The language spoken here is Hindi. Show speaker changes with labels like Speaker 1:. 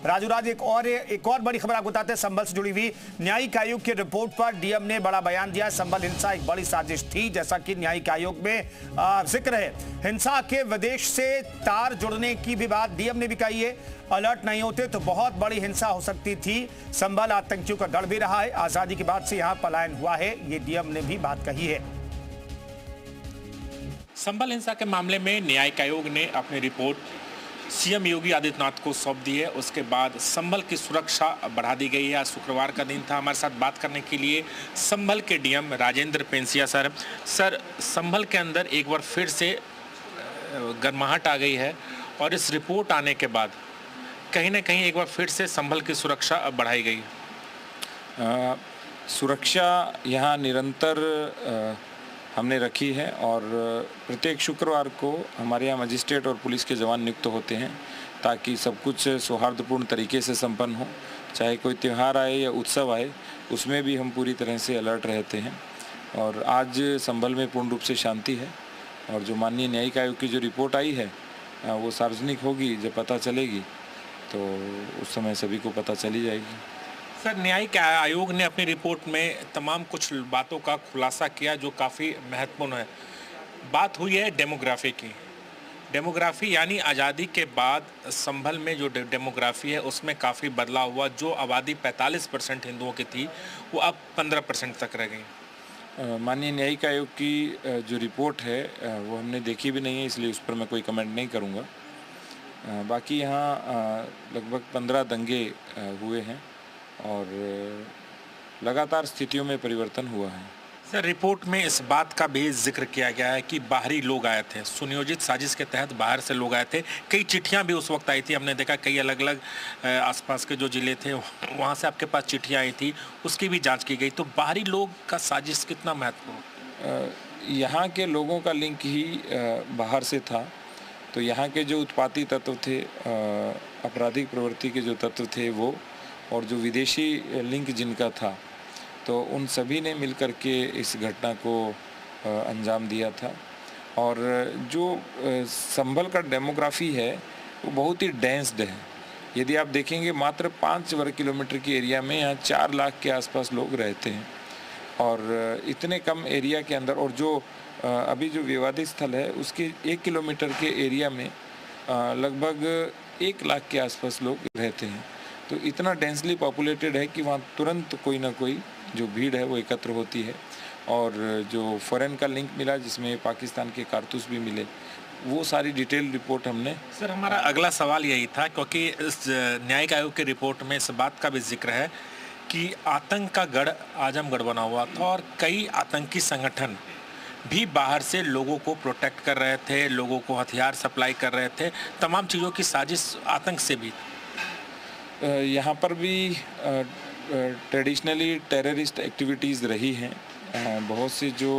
Speaker 1: राजू राज, एक और बड़ी खबर आपको बताते हैं संभल से जुड़ी हुई। न्यायिक आयोग की रिपोर्ट पर डीएम ने बड़ा बयान दिया। संभल हिंसा एक बड़ी साजिश थी, जैसा कि न्यायिक आयोग में जिक्र है। हिंसा के विदेश से तार जुड़ने की भी बात डीएम ने भी कही है। अलर्ट नहीं होते तो बहुत बड़ी हिंसा हो सकती थी। संभल आतंकियों का गढ़ भी रहा है। आजादी के बाद से यहाँ पलायन हुआ है, ये डीएम ने भी बात कही है।
Speaker 2: संभल हिंसा के मामले में न्यायिक आयोग ने अपनी रिपोर्ट सीएम योगी आदित्यनाथ को सौंप दी है। उसके बाद संभल की सुरक्षा बढ़ा दी गई है। आज शुक्रवार का दिन था। हमारे साथ बात करने के लिए संभल के डीएम राजेंद्र पेंसिया सर। संभल के अंदर एक बार फिर से गर्माहट आ गई है और इस रिपोर्ट आने के बाद कहीं ना कहीं एक बार फिर से संभल की सुरक्षा बढ़ाई गई है।
Speaker 3: सुरक्षा यहाँ निरंतर हमने रखी है और प्रत्येक शुक्रवार को हमारे यहाँ मजिस्ट्रेट और पुलिस के जवान नियुक्त होते हैं ताकि सब कुछ सौहार्दपूर्ण तरीके से संपन्न हो। चाहे कोई त्यौहार आए या उत्सव आए, उसमें भी हम पूरी तरह से अलर्ट रहते हैं। और आज संभल में पूर्ण रूप से शांति है और जो माननीय न्यायिक आयोग की जो रिपोर्ट आई है वो सार्वजनिक होगी। जब पता चलेगी तो उस समय सभी को पता चली जाएगी।
Speaker 2: सर, न्यायिक आयोग ने अपनी रिपोर्ट में तमाम कुछ बातों का खुलासा किया जो काफ़ी महत्वपूर्ण है। बात हुई है डेमोग्राफी की। डेमोग्राफी यानी आज़ादी के बाद संभल में जो डेमोग्राफी है उसमें काफ़ी बदलाव हुआ। जो आबादी 45% हिंदुओं की थी वो अब 15% तक रह गई।
Speaker 3: माननीय न्यायिक आयोग की जो रिपोर्ट है वो हमने देखी भी नहीं है, इसलिए उस पर मैं कोई कमेंट नहीं करूँगा। बाकी यहाँ लगभग 15 दंगे हुए हैं और लगातार स्थितियों में परिवर्तन हुआ है।
Speaker 2: सर, रिपोर्ट में इस बात का भी जिक्र किया गया है कि बाहरी लोग आए थे, सुनियोजित साजिश के तहत बाहर से लोग आए थे। कई चिट्ठियां भी उस वक्त आई थी। हमने देखा कई अलग अलग आसपास के जो जिले थे वहां से आपके पास चिट्ठियां आई थी, उसकी भी जांच की गई। तो बाहरी लोग का साजिश कितना महत्वपूर्ण?
Speaker 3: यहाँ के लोगों का लिंक ही बाहर से था। तो यहाँ के जो उत्पाती तत्व थे, आपराधिक प्रवृत्ति के जो तत्व थे वो, और जो विदेशी लिंक जिनका था, तो उन सभी ने मिलकर के इस घटना को अंजाम दिया था। और जो संभल का डेमोग्राफी है वो बहुत ही डेंस्ड है। यदि आप देखेंगे मात्र 5 वर्ग किलोमीटर की एरिया में यहाँ 4 लाख के आसपास लोग रहते हैं और इतने कम एरिया के अंदर, और जो अभी जो विवादित स्थल है उसके 1 किलोमीटर के एरिया में लगभग 1 लाख के आसपास लोग रहते हैं। तो इतना डेंसली पॉपुलेटेड है कि वहाँ तुरंत कोई ना कोई जो भीड़ है वो एकत्र होती है। और जो फॉरेन का लिंक मिला जिसमें पाकिस्तान के कारतूस भी मिले, वो सारी डिटेल रिपोर्ट हमने।
Speaker 2: सर, हमारा अगला सवाल यही था क्योंकि इस न्यायिक आयोग की रिपोर्ट में इस बात का भी जिक्र है कि आतंक का गढ़ आजमगढ़ बना हुआ था और कई आतंकी संगठन भी बाहर से लोगों को प्रोटेक्ट कर रहे थे, लोगों को हथियार सप्लाई कर रहे थे। तमाम चीज़ों की साजिश आतंक से भी।
Speaker 3: यहाँ पर भी ट्रेडिशनली टेररिस्ट एक्टिविटीज़ रही हैं। बहुत सी जो